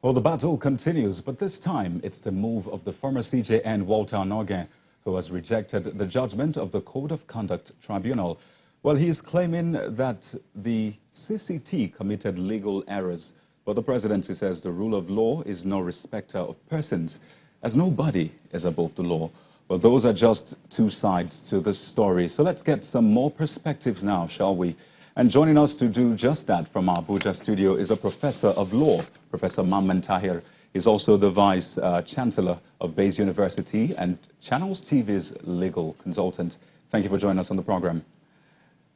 Well, the battle continues, but this time it's the move of the former CJN Walter Onnoghen, who has rejected the judgment of the Code of Conduct Tribunal. Well, he is claiming that the CCT committed legal errors, but the presidency says the rule of law is no respecter of persons, as nobody is above the law. Well, those are just two sides to this story. So let's get some more perspectives now, shall we? And joining us to do just that from our Abuja studio is a professor of law, Professor Mamman Tahir. He's also the Vice Chancellor of Bayes University and Channels TV's legal consultant. Thank you for joining us on the program.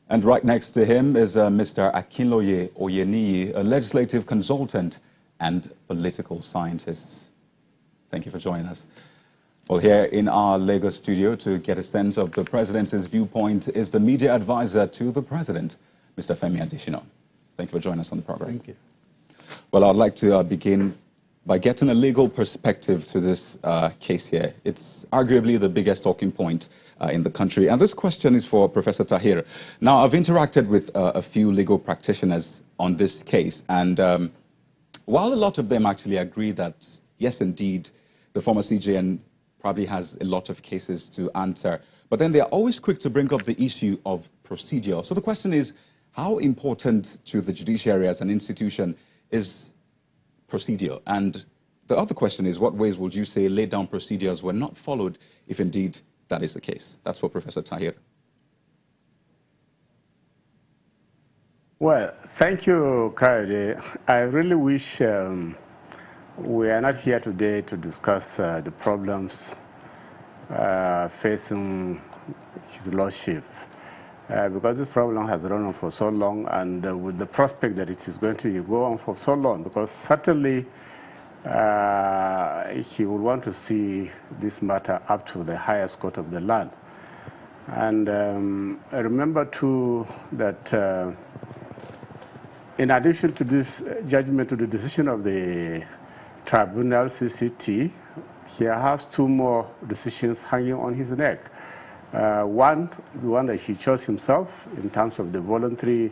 And right next to him is Mr. Akinloye Oyeniyi, a legislative consultant and political scientist. Thank you for joining us. Well, here in our Lagos studio to get a sense of the presidency's viewpoint is the media advisor to the president, Mr. Femi Adeshina. Thank you for joining us on the program. Thank you. Well, I'd like to begin by getting a legal perspective to this case here. It's arguably the biggest talking point in the country. And this question is for Professor Tahir. Now, I've interacted with a few legal practitioners on this case. And while a lot of them actually agree that, yes, indeed, the former CJN probably has a lot of cases to answer, but then they're always quick to bring up the issue of procedure. So the question is, how important to the judiciary as an institution is procedure? And the other question is, what ways would you say laid down procedures were not followed if indeed that is the case? That's for Professor Tahir. Well, thank you, Kayode. I really wish we are not here today to discuss the problems facing His Lordship. Because this problem has run on for so long, and with the prospect that it is going to go on for so long, because certainly he would want to see this matter up to the highest court of the land. And I remember too that in addition to this judgment, to the decision of the tribunal CCT, he has two more decisions hanging on his neck. One, the one that he chose himself in terms of the voluntary,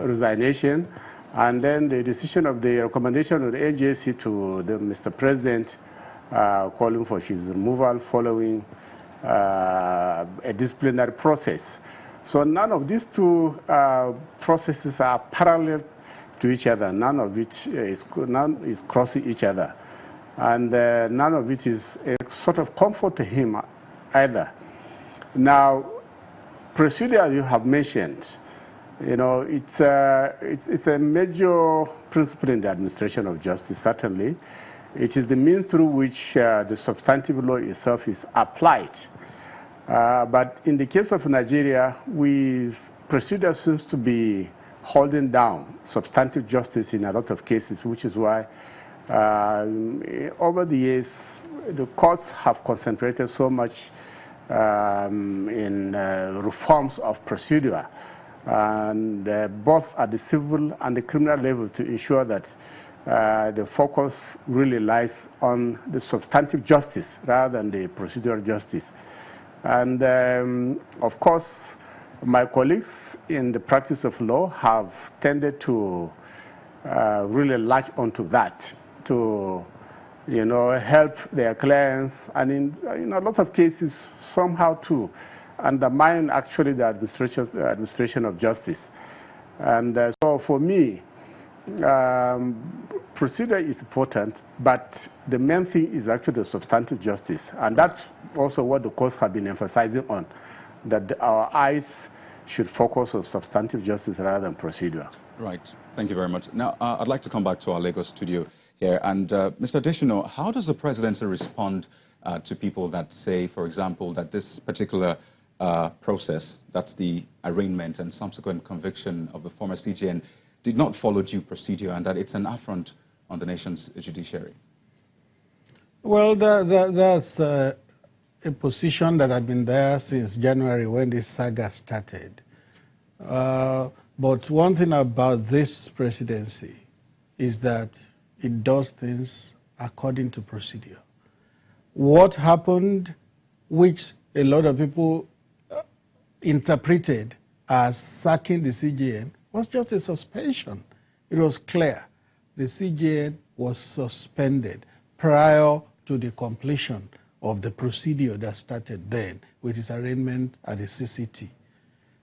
resignation, and then the decision of the recommendation of the AJC to the Mr. President calling for his removal following a disciplinary process. So none of these two processes are parallel to each other. None is crossing each other. And none of it is a sort of comfort to him either. Now, procedure, as you have mentioned, it's a major principle in the administration of justice, certainly. It is the means through which the substantive law itself is applied. But in the case of Nigeria, procedure seems to be holding down substantive justice in a lot of cases, which is why over the years, the courts have concentrated so much in reforms of procedure, and both at the civil and the criminal level, to ensure that the focus really lies on the substantive justice rather than the procedural justice. And of course, my colleagues in the practice of law have tended to really latch onto that, to help their clients, and in a lot of cases somehow to undermine actually the administration of justice. And so for me, procedure is important, but the main thing is actually the substantive justice, and that's also what the courts have been emphasizing on, that our eyes should focus on substantive justice rather than procedure. Right. Thank you very much. Now, I'd like to come back to our Lagos studio here. And Mr. Adeshina, how does the presidency respond to people that say, for example, that this particular process, that's the arraignment and subsequent conviction of the former CJN, did not follow due procedure, and that it's an affront on the nation's judiciary? Well, that's a position that had been there since January when this saga started. But one thing about this presidency is that it does things according to procedure. What happened, which a lot of people interpreted as sacking the CJN, was just a suspension. It was clear. The CJN was suspended prior to the completion of the procedure that started then with its arraignment at the CCT.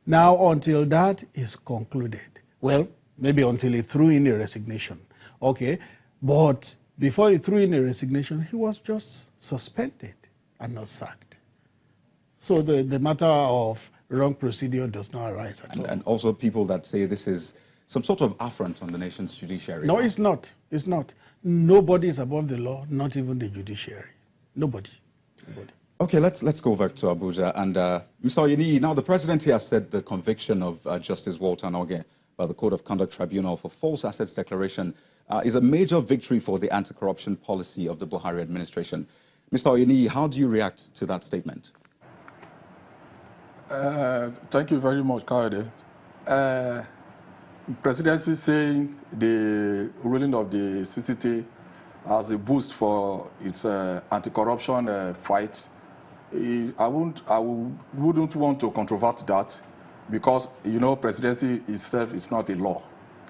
Now, until that is concluded, well, maybe until he threw in a resignation, okay, but before he threw in a resignation, he was just suspended and not sacked. So the matter of wrong procedure does not arise at all. And also people that say this is some sort of affront on the nation's judiciary. No, it's not. It's not. Nobody is above the law, not even the judiciary. Nobody. Nobody. Okay, let's go back to Abuja. And Mr. Oyeniyi, now the presidency has said the conviction of Justice Walter Onnoghen by the Code of Conduct Tribunal for false assets declaration is a major victory for the anti-corruption policy of the Buhari administration. Mr. Oyeniyi, how do you react to that statement? Thank you very much, Kayode. Presidency saying the ruling of the CCT as a boost for its anti-corruption fight. I wouldn't want to controvert that because, you know, presidency itself is not a law.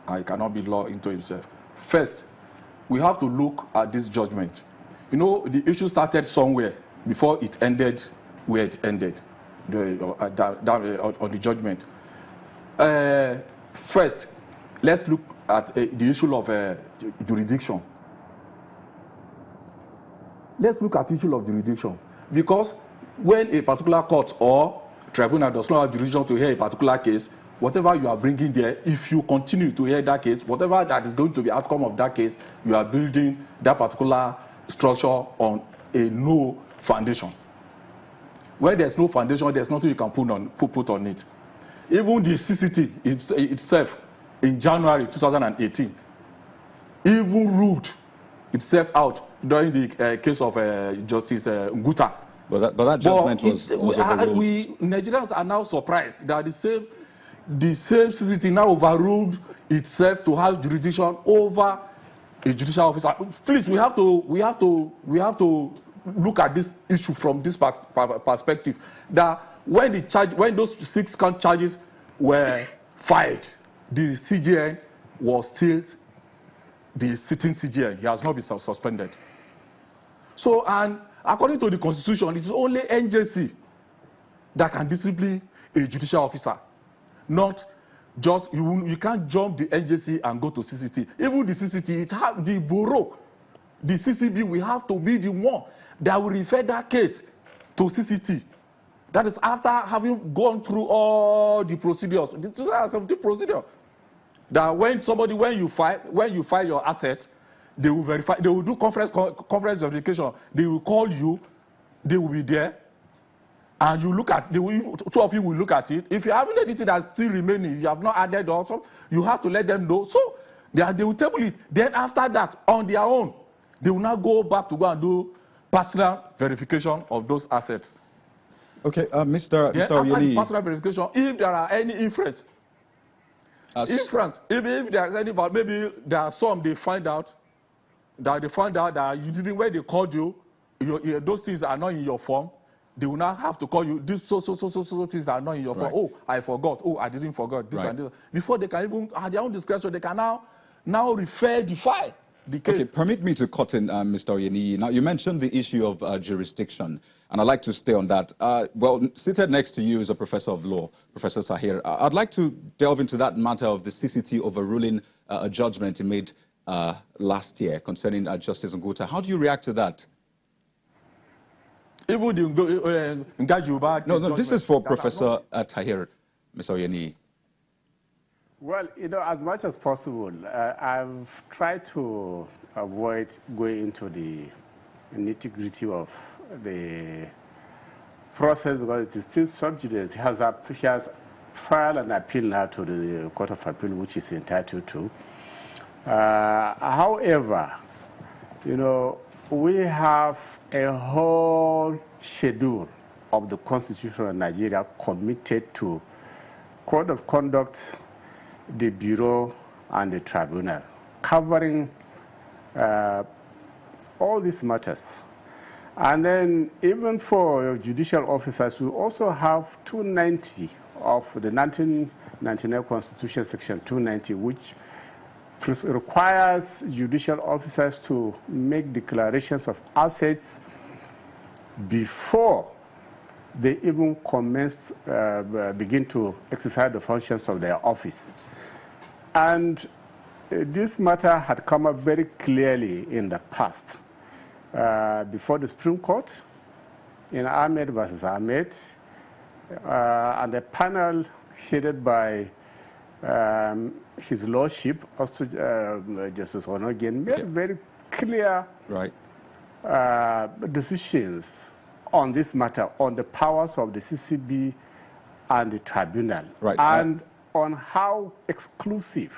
It cannot be law into itself. First, we have to look at this judgment. You know, the issue started somewhere before it ended where it ended on the judgment. First, let's look at the issue of jurisdiction. Let's look at the issue of jurisdiction. Because when a particular court or tribunal does not have jurisdiction to hear a particular case, whatever you are bringing there, if you continue to hear that case, whatever that is going to be the outcome of that case, you are building that particular structure on a no foundation. Where there's no foundation, there's nothing you can put on it. Even the CCT itself, in January 2018, even ruled itself out during the case of Justice Nguta. But that judgment was overruled. Nigerians are now surprised that the same CCT now overruled itself to have jurisdiction over a judicial officer. Please, we have to look at this issue from this perspective. That when those 6 count charges were filed, the CJN was still the sitting CJN. He has not been suspended. So, and according to the Constitution, it's only NJC that can discipline a judicial officer. Not just, you can't jump the NJC and go to CCT. Even the CCT, it have the bureau, the CCB, we have to be the one that will refer that case to CCT. That is after having gone through all the procedures, the 2017 procedure. That when you file your asset, they will verify, they will do conference verification. They will call you, they will be there, and you look at, two of you will look at it. If you haven't anything that's still remaining, you have not added also, you have to let them know. So they will table it. Then after that, on their own, they will now go back to go and do personal verification of those assets. Okay, Mr. Oyeniyi. Personal verification, if there are any inference, if there is any, maybe there are some they find out that you didn't, when they called you, those things are not in your form. They will now have to call you. These so things that are not in your form. Oh, I forgot. Oh, I didn't forget this and this. Before they can even at their own discretion, they can now refer the file. The case. Okay, permit me to cut in, Mr. Oyeniyi. Now, you mentioned the issue of jurisdiction, and I'd like to stay on that. Well, seated next to you is a professor of law, Professor Tahir. I'd like to delve into that matter of the CCT overruling a judgment he made last year concerning Justice Nguta. How do you react to that? Even the No, this is for Professor Tahir, Mr. Oyeniyi. Well, you know, as much as possible, I've tried to avoid going into the nitty-gritty of the process because it is still sub judice. He has filed an appeal now to the Court of Appeal, which is entitled to. However, you know, we have a whole schedule of the Constitution of Nigeria committed to Code of Conduct, the Bureau, and the Tribunal, covering all these matters. And then even for judicial officers, we also have 290 of the 99 Constitution, Section 290, which requires judicial officers to make declarations of assets before they even begin to exercise the functions of their office. And this matter had come up very clearly in the past. Before the Supreme Court, in Ahmed versus Ahmed, and a panel headed by His Lordship, Justice Onnoghen, made very clear decisions on this matter, on the powers of the CCB and the tribunal, and on how exclusive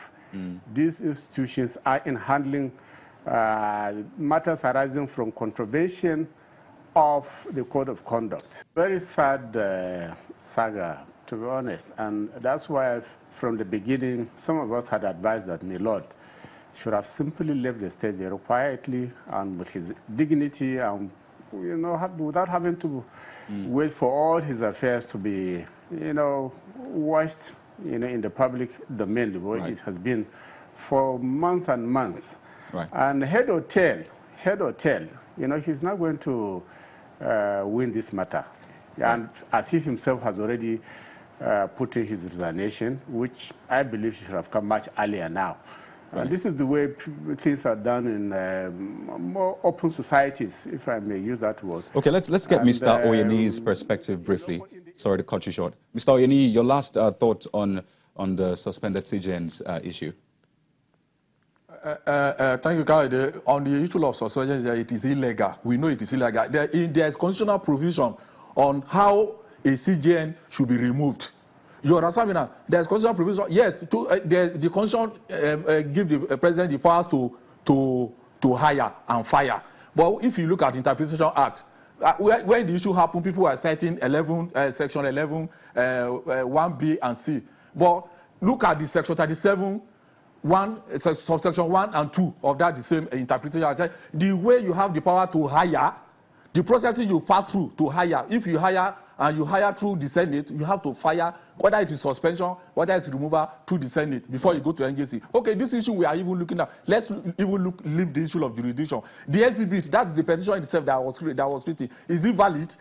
these institutions are in handling matters arising from contravention of the Code of Conduct. Very sad saga, to be honest, and that's why from the beginning some of us had advised that my Lord should have simply left the stage very quietly and with his dignity, and without having to wait for all his affairs to be watched in the public domain, the way it has been for months and months. And head or tail, he's not going to win this matter. And as he himself has already put in his resignation, which I believe should have come much earlier now. And this is the way things are done in more open societies, if I may use that word. Okay, let's get Mr. Oyeniyi's perspective briefly. Sorry to cut you short. Mr. Oyeniyi, your last thoughts on the suspended CJN's issue. Thank you, Khaled. On the issue of suspension, it is illegal. We know it is illegal. There is constitutional provision on how a CJN should be removed. You understand me now? There's constitutional provision. Yes, the constitution gives the president the powers to hire and fire. But if you look at the Interpretation Act, when the issue happened, people were citing Section 11, 1B and C. But look at the Section 37. Subsection 1 and 2 of that the same interpretation. I said the way you have the power to hire, the processes you pass through to hire. If you hire and you hire through the Senate, you have to fire, whether it is suspension, whether it's removal, through the Senate before you go to NJC. Okay, this issue we are even looking at. Let's even leave the issue of jurisdiction. The exhibit, that's the petition itself that was written. Is it valid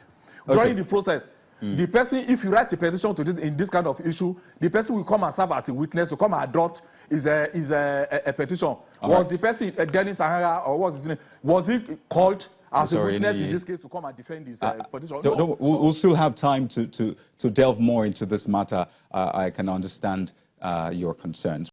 during the process? The person, if you write a petition to in this kind of issue, the person will come and serve as a witness to come and adopt is a petition. Was the person Dennis Sahara, or was his name? Was he called as a witness in this case to come and defend his petition? We'll still have time to delve more into this matter. I can understand your concerns.